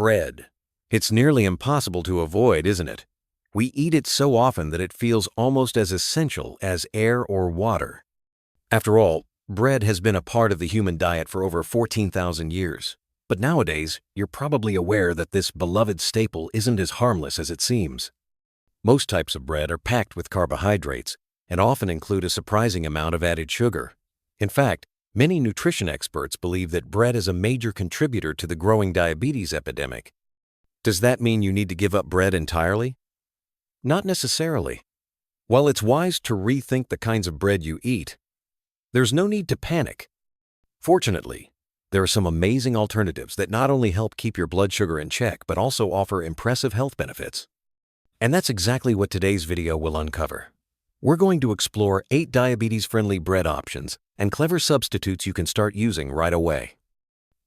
bread. It's nearly impossible to avoid, isn't it? We eat it so often that it feels almost as essential as air or water. After all, bread has been a part of the human diet for over 14,000 years. But nowadays, you're probably aware that this beloved staple isn't as harmless as it seems. Most types of bread are packed with carbohydrates and often include a surprising amount of added sugar. In fact, many nutrition experts believe that bread is a major contributor to the growing diabetes epidemic. Does that mean you need to give up bread entirely? Not necessarily. While it's wise to rethink the kinds of bread you eat, there's no need to panic. Fortunately, there are some amazing alternatives that not only help keep your blood sugar in check, but also offer impressive health benefits. And that's exactly what today's video will uncover. We're going to explore 8 diabetes-friendly bread options and clever substitutes you can start using right away.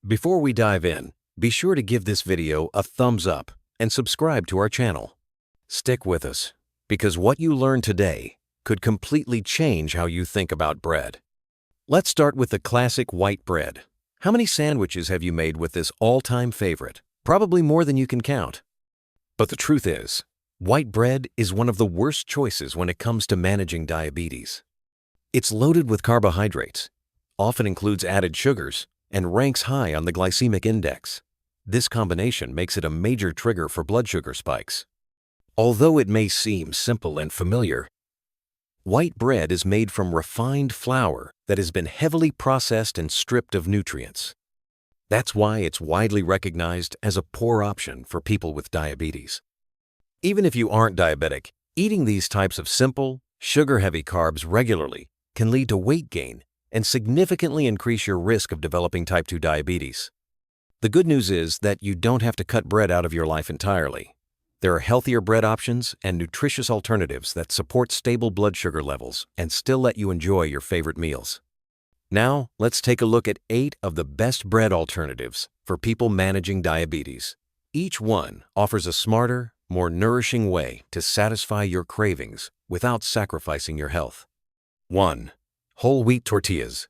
Before we dive in, be sure to give this video a thumbs up and subscribe to our channel. Stick with us, because what you learn today could completely change how you think about bread. Let's start with the classic white bread. How many sandwiches have you made with this all-time favorite? Probably more than you can count. But the truth is, white bread is one of the worst choices when it comes to managing diabetes. It's loaded with carbohydrates, often includes added sugars, and ranks high on the glycemic index. This combination makes it a major trigger for blood sugar spikes. Although it may seem simple and familiar, white bread is made from refined flour that has been heavily processed and stripped of nutrients. That's why it's widely recognized as a poor option for people with diabetes. Even if you aren't diabetic, eating these types of simple, sugar-heavy carbs regularly can lead to weight gain and significantly increase your risk of developing type 2 diabetes. The good news is that you don't have to cut bread out of your life entirely. There are healthier bread options and nutritious alternatives that support stable blood sugar levels and still let you enjoy your favorite meals. Now, let's take a look at 8 of the best bread alternatives for people managing diabetes. Each one offers a smarter, more nourishing way to satisfy your cravings without sacrificing your health. 1. Whole wheat tortillas.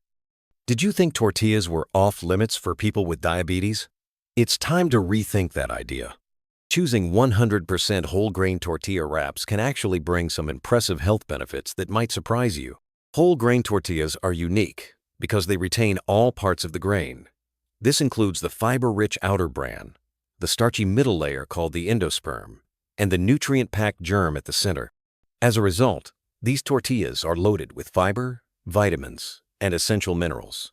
Did you think tortillas were off limits for people with diabetes? It's time to rethink that idea. Choosing 100% whole grain tortilla wraps can actually bring some impressive health benefits that might surprise you. Whole grain tortillas are unique because they retain all parts of the grain. This includes the fiber-rich outer bran, the starchy middle layer called the endosperm, and the nutrient-packed germ at the center. As a result, these tortillas are loaded with fiber, vitamins, and essential minerals.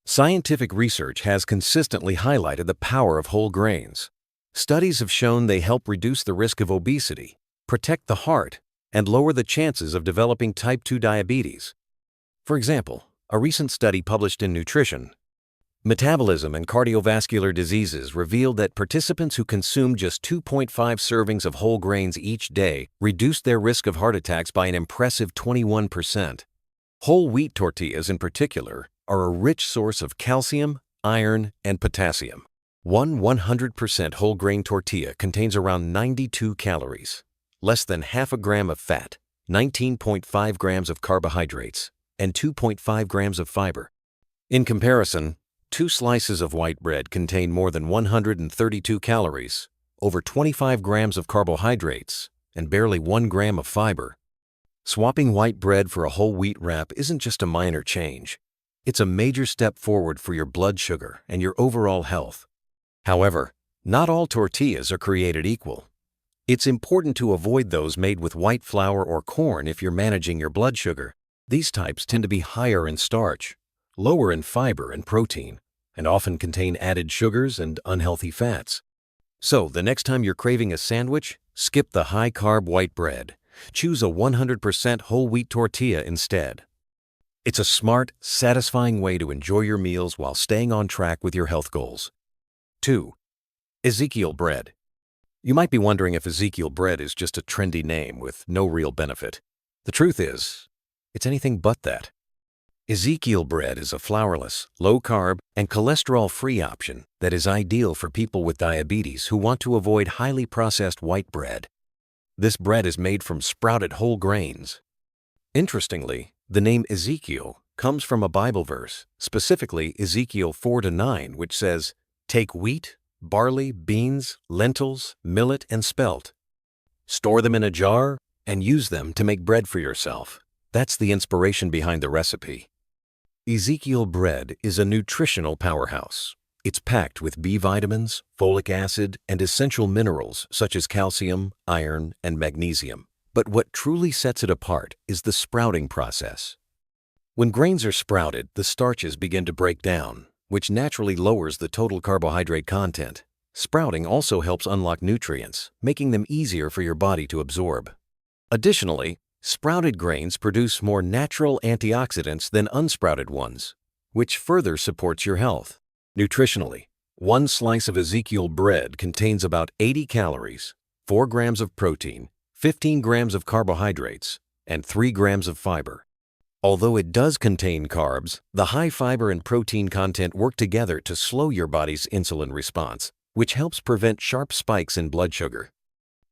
Scientific research has consistently highlighted the power of whole grains. Studies have shown they help reduce the risk of obesity, protect the heart, and lower the chances of developing type 2 diabetes. For example, a recent study published in Nutrition, Metabolism and Cardiovascular Diseases revealed that participants who consumed just 2.5 servings of whole grains each day reduced their risk of heart attacks by an impressive 21%. Whole wheat tortillas in particular are a rich source of calcium, iron, and potassium. One 100% whole grain tortilla contains around 92 calories, less than half a gram of fat, 19.5 grams of carbohydrates, and 2.5 grams of fiber. In comparison, 2 slices of white bread contain more than 132 calories, over 25 grams of carbohydrates, and barely 1 gram of fiber. Swapping white bread for a whole wheat wrap isn't just a minor change. It's a major step forward for your blood sugar and your overall health. However, not all tortillas are created equal. It's important to avoid those made with white flour or corn if you're managing your blood sugar. These types tend to be higher in starch, lower in fiber and protein, and often contain added sugars and unhealthy fats. So, the next time you're craving a sandwich, skip the high-carb white bread. Choose a 100% whole wheat tortilla instead. It's a smart, satisfying way to enjoy your meals while staying on track with your health goals. 2. Ezekiel bread. You might be wondering if Ezekiel bread is just a trendy name with no real benefit. The truth is, it's anything but that. Ezekiel bread is a flourless, low-carb, and cholesterol-free option that is ideal for people with diabetes who want to avoid highly processed white bread. This bread is made from sprouted whole grains. Interestingly, the name Ezekiel comes from a Bible verse, specifically Ezekiel 4-9, which says, "Take wheat, barley, beans, lentils, millet, and spelt. Store them in a jar and use them to make bread for yourself. That's the inspiration behind the recipe. Ezekiel bread is a nutritional powerhouse. It's packed with B vitamins, folic acid, and essential minerals such as calcium, iron, and magnesium. But what truly sets it apart is the sprouting process. When grains are sprouted, the starches begin to break down, which naturally lowers the total carbohydrate content. Sprouting also helps unlock nutrients, making them easier for your body to absorb. Additionally, sprouted grains produce more natural antioxidants than unsprouted ones, which further supports your health. Nutritionally, one slice of Ezekiel bread contains about 80 calories, 4 grams of protein, 15 grams of carbohydrates, and 3 grams of fiber. Although it does contain carbs, the high fiber and protein content work together to slow your body's insulin response, which helps prevent sharp spikes in blood sugar.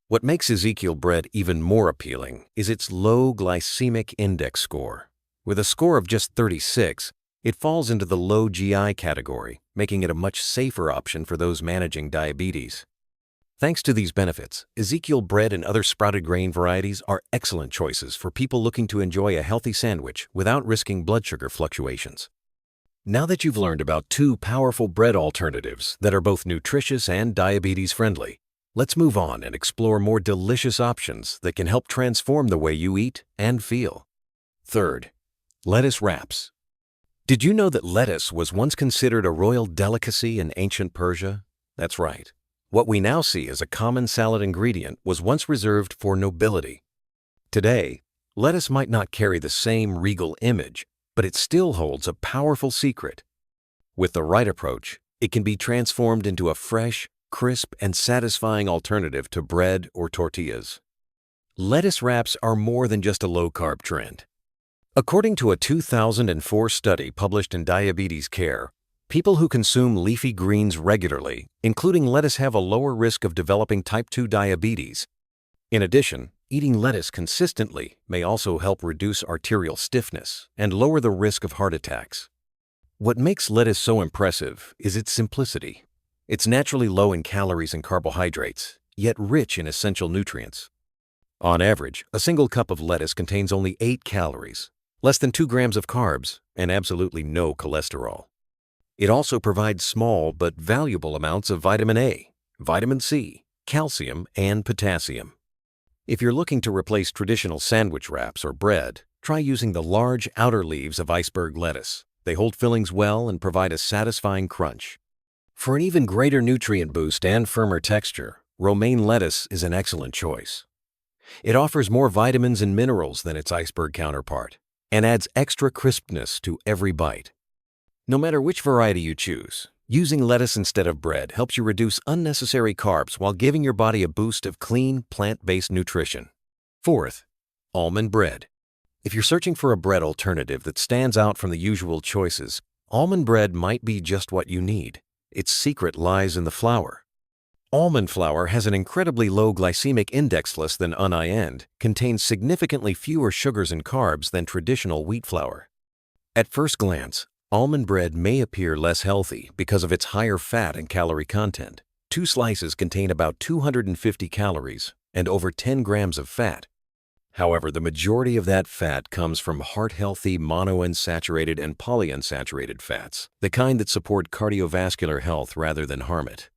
What makes Ezekiel bread even more appealing is its low glycemic index score. With a score of just 36, it falls into the low GI category, making it a much safer option for those managing diabetes. Thanks to these benefits, Ezekiel bread and other sprouted grain varieties are excellent choices for people looking to enjoy a healthy sandwich without risking blood sugar fluctuations. Now that you've learned about 2 powerful bread alternatives that are both nutritious and diabetes-friendly, let's move on and explore more delicious options that can help transform the way you eat and feel. Third, lettuce wraps. Did you know that lettuce was once considered a royal delicacy in ancient Persia? That's right. What we now see as a common salad ingredient was once reserved for nobility. Today, lettuce might not carry the same regal image, but it still holds a powerful secret. With the right approach, it can be transformed into a fresh, crisp, and satisfying alternative to bread or tortillas. Lettuce wraps are more than just a low-carb trend. According to a 2004 study published in Diabetes Care, people who consume leafy greens regularly, including lettuce, have a lower risk of developing type 2 diabetes. In addition, eating lettuce consistently may also help reduce arterial stiffness and lower the risk of heart attacks. What makes lettuce so impressive is its simplicity. It's naturally low in calories and carbohydrates, yet rich in essential nutrients. On average, a single cup of lettuce contains only 8 calories, less than 2 grams of carbs, and absolutely no cholesterol. It also provides small but valuable amounts of vitamin A, vitamin C, calcium, and potassium. If you're looking to replace traditional sandwich wraps or bread, try using the large outer leaves of iceberg lettuce. They hold fillings well and provide a satisfying crunch. For an even greater nutrient boost and firmer texture, romaine lettuce is an excellent choice. It offers more vitamins and minerals than its iceberg counterpart and adds extra crispness to every bite. No matter which variety you choose, using lettuce instead of bread helps you reduce unnecessary carbs while giving your body a boost of clean, plant-based nutrition. Fourth, almond bread. If you're searching for a bread alternative that stands out from the usual choices, almond bread might be just what you need. Its secret lies in the flour. Almond flour has an incredibly low glycemic index, less than UNIND, contains significantly fewer sugars and carbs than traditional wheat flour. At first glance, almond bread may appear less healthy because of its higher fat and calorie content. 2 slices contain about 250 calories and over 10 grams of fat. However, the majority of that fat comes from heart-healthy monounsaturated and polyunsaturated fats, the kind that support cardiovascular health rather than harm it.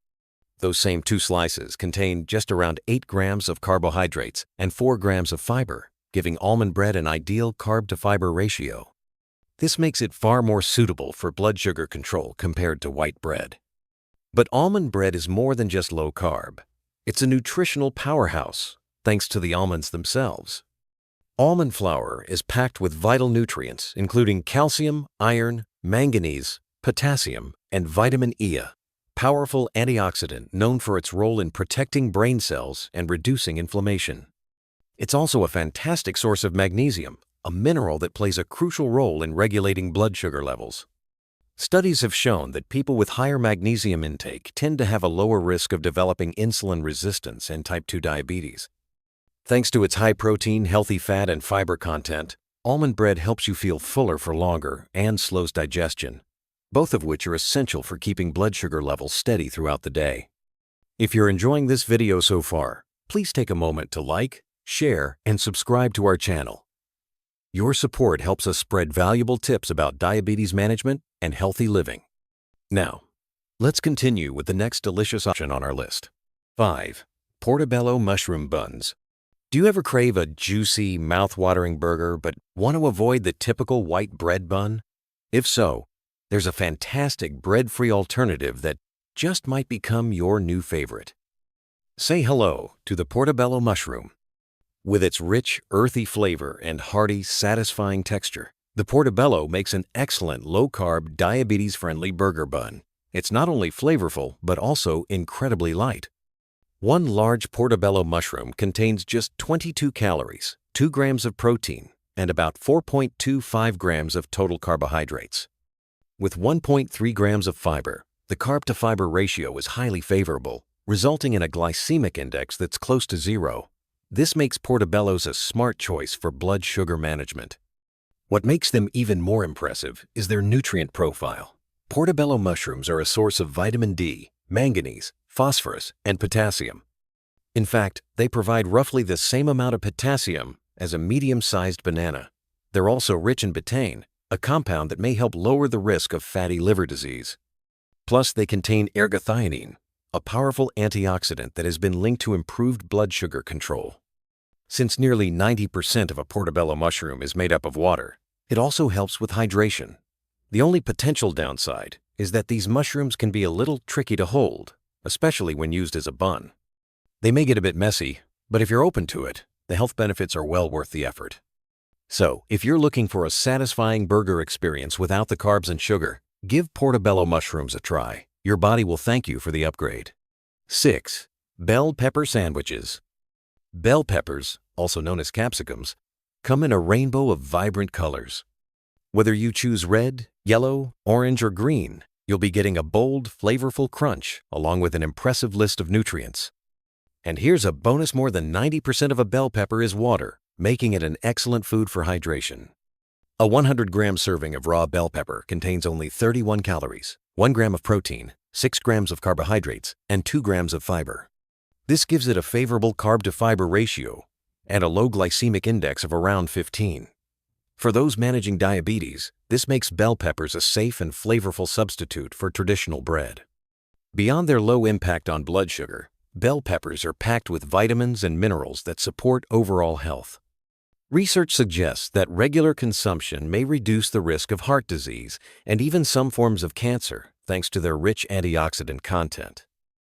Those same 2 slices contain just around 8 grams of carbohydrates and 4 grams of fiber, giving almond bread an ideal carb-to-fiber ratio. This makes it far more suitable for blood sugar control compared to white bread. But almond bread is more than just low carb. It's a nutritional powerhouse, thanks to the almonds themselves. Almond flour is packed with vital nutrients, including calcium, iron, manganese, potassium, and vitamin E, a powerful antioxidant known for its role in protecting brain cells and reducing inflammation. It's also a fantastic source of magnesium, a mineral that plays a crucial role in regulating blood sugar levels. Studies have shown that people with higher magnesium intake tend to have a lower risk of developing insulin resistance and type 2 diabetes. Thanks to its high protein, healthy fat, and fiber content, almond bread helps you feel fuller for longer and slows digestion. both of which are essential for keeping blood sugar levels steady throughout the day. If you're enjoying this video so far, please take a moment to like, share, and subscribe to our channel. Your support helps us spread valuable tips about diabetes management and healthy living. Now, let's continue with the next delicious option on our list. 5. Portobello mushroom buns. Do you ever crave a juicy, mouth-watering burger but want to avoid the typical white bread bun? If so, there's a fantastic bread-free alternative that just might become your new favorite. Say hello to the Portobello mushroom. With its rich, earthy flavor and hearty, satisfying texture, the Portobello makes an excellent low-carb, diabetes-friendly burger bun. It's not only flavorful, but also incredibly light. One large Portobello mushroom contains just 22 calories, 2 grams of protein, and about 4.25 grams of total carbohydrates. With 1.3 grams of fiber, the carb-to-fiber ratio is highly favorable, resulting in a glycemic index that's close to 0. This makes Portobellos a smart choice for blood sugar management. What makes them even more impressive is their nutrient profile. Portobello mushrooms are a source of vitamin D, manganese, phosphorus, and potassium. In fact, they provide roughly the same amount of potassium as a medium-sized banana. They're also rich in betaine, a compound that may help lower the risk of fatty liver disease. Plus, they contain ergothioneine, a powerful antioxidant that has been linked to improved blood sugar control. Since nearly 90% of a Portobello mushroom is made up of water, it also helps with hydration. The only potential downside is that these mushrooms can be a little tricky to hold, especially when used as a bun. They may get a bit messy, but if you're open to it, the health benefits are well worth the effort. So, if you're looking for a satisfying burger experience without the carbs and sugar, give Portobello mushrooms a try. Your body will thank you for the upgrade. 6. Bell pepper sandwiches. Bell peppers, also known as capsicums, come in a rainbow of vibrant colors. Whether you choose red, yellow, orange, or green, you'll be getting a bold, flavorful crunch along with an impressive list of nutrients. And here's a bonus: more than 90% of a bell pepper is water, making it an excellent food for hydration. A 100-gram serving of raw bell pepper contains only 31 calories, 1 gram of protein, 6 grams of carbohydrates, and 2 grams of fiber. This gives it a favorable carb-to-fiber ratio and a low glycemic index of around 15. For those managing diabetes, this makes bell peppers a safe and flavorful substitute for traditional bread. Beyond their low impact on blood sugar, bell peppers are packed with vitamins and minerals that support overall health. Research suggests that regular consumption may reduce the risk of heart disease and even some forms of cancer, thanks to their rich antioxidant content.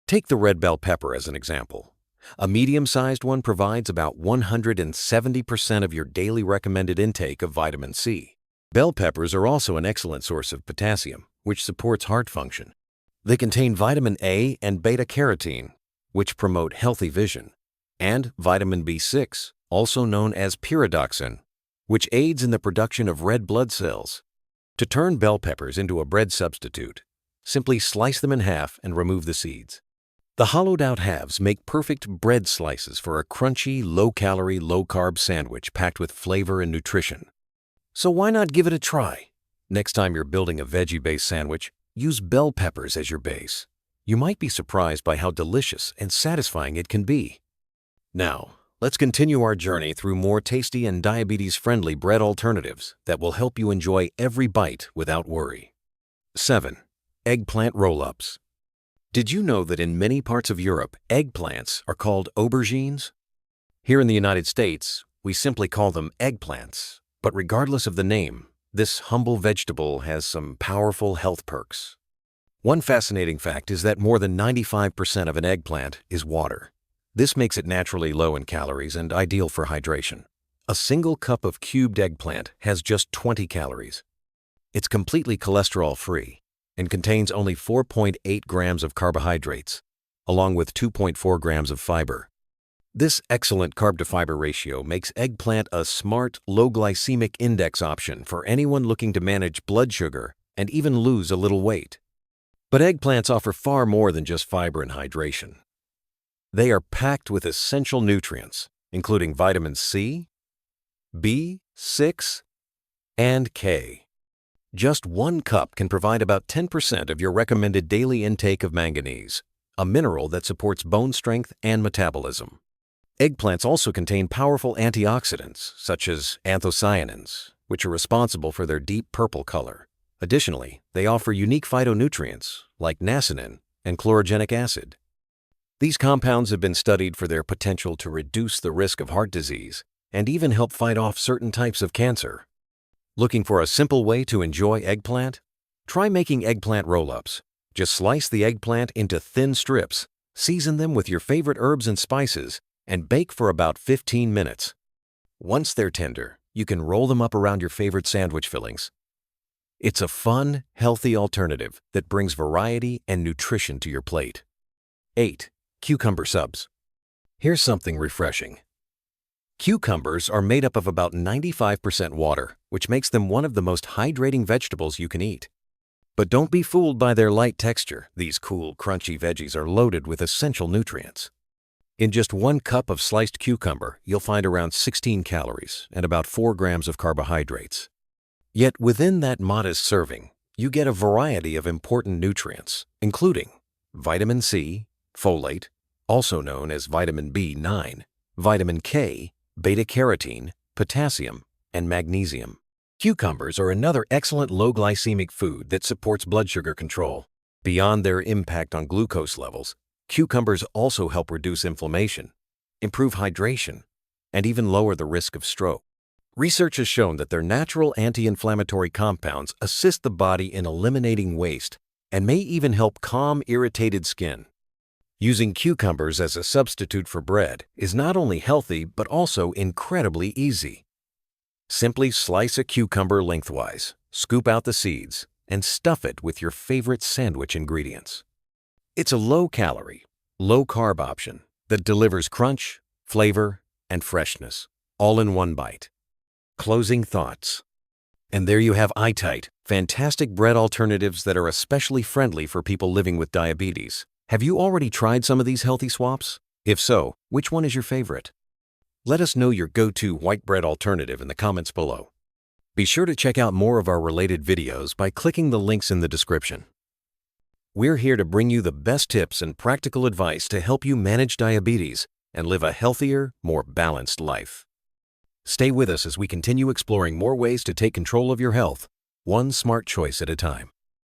Take the red bell pepper as an example. A medium-sized one provides about 170% of your daily recommended intake of vitamin C. Bell peppers are also an excellent source of potassium, which supports heart function. They contain vitamin A and beta-carotene, which promote healthy vision, and vitamin B6, also known as pyridoxine, which aids in the production of red blood cells. To turn bell peppers into a bread substitute, simply slice them in half and remove the seeds. The hollowed-out halves make perfect bread slices for a crunchy, low-calorie, low-carb sandwich packed with flavor and nutrition. So why not give it a try? Next time you're building a veggie-based sandwich, use bell peppers as your base. You might be surprised by how delicious and satisfying it can be. Now, let's continue our journey through more tasty and diabetes-friendly bread alternatives that will help you enjoy every bite without worry. 7. Eggplant roll-ups. Did you know that in many parts of Europe, eggplants are called aubergines? Here in the United States, we simply call them eggplants, but regardless of the name, this humble vegetable has some powerful health perks. One fascinating fact is that more than 95% of an eggplant is water. This makes it naturally low in calories and ideal for hydration. A single cup of cubed eggplant has just 20 calories. It's completely cholesterol-free and contains only 4.8 grams of carbohydrates, along with 2.4 grams of fiber. This excellent carb-to-fiber ratio makes eggplant a smart, low glycemic index option for anyone looking to manage blood sugar and even lose a little weight. But eggplants offer far more than just fiber and hydration. They are packed with essential nutrients, including vitamin C, B6, and K. Just 1 cup can provide about 10% of your recommended daily intake of manganese, a mineral that supports bone strength and metabolism. Eggplants also contain powerful antioxidants, such as anthocyanins, which are responsible for their deep purple color. Additionally, they offer unique phytonutrients, like niacin and chlorogenic acid. These compounds have been studied for their potential to reduce the risk of heart disease and even help fight off certain types of cancer. Looking for a simple way to enjoy eggplant? Try making eggplant roll-ups. Just slice the eggplant into thin strips, season them with your favorite herbs and spices, and bake for about 15 minutes. Once they're tender, you can roll them up around your favorite sandwich fillings. It's a fun, healthy alternative that brings variety and nutrition to your plate. 8. Cucumber subs. Here's something refreshing. Cucumbers are made up of about 95% water, which makes them one of the most hydrating vegetables you can eat. But don't be fooled by their light texture. These cool, crunchy veggies are loaded with essential nutrients. In just 1 cup of sliced cucumber, you'll find around 16 calories and about 4 grams of carbohydrates. Yet within that modest serving, you get a variety of important nutrients, including vitamin C, folate, also known as vitamin B9, vitamin K, beta-carotene, potassium, and magnesium. Cucumbers are another excellent low-glycemic food that supports blood sugar control. Beyond their impact on glucose levels, cucumbers also help reduce inflammation, improve hydration, and even lower the risk of stroke. Research has shown that their natural anti-inflammatory compounds assist the body in eliminating waste and may even help calm irritated skin. Using cucumbers as a substitute for bread is not only healthy but also incredibly easy. Simply slice a cucumber lengthwise, scoop out the seeds, and stuff it with your favorite sandwich ingredients. It's a low-calorie, low-carb option that delivers crunch, flavor, and freshness, all in one bite. Closing thoughts. And there you have iTight, fantastic bread alternatives that are especially friendly for people living with diabetes. Have you already tried some of these healthy swaps? If so, which one is your favorite? Let us know your go-to white bread alternative in the comments below. Be sure to check out more of our related videos by clicking the links in the description. We're here to bring you the best tips and practical advice to help you manage diabetes and live a healthier, more balanced life. Stay with us as we continue exploring more ways to take control of your health, one smart choice at a time.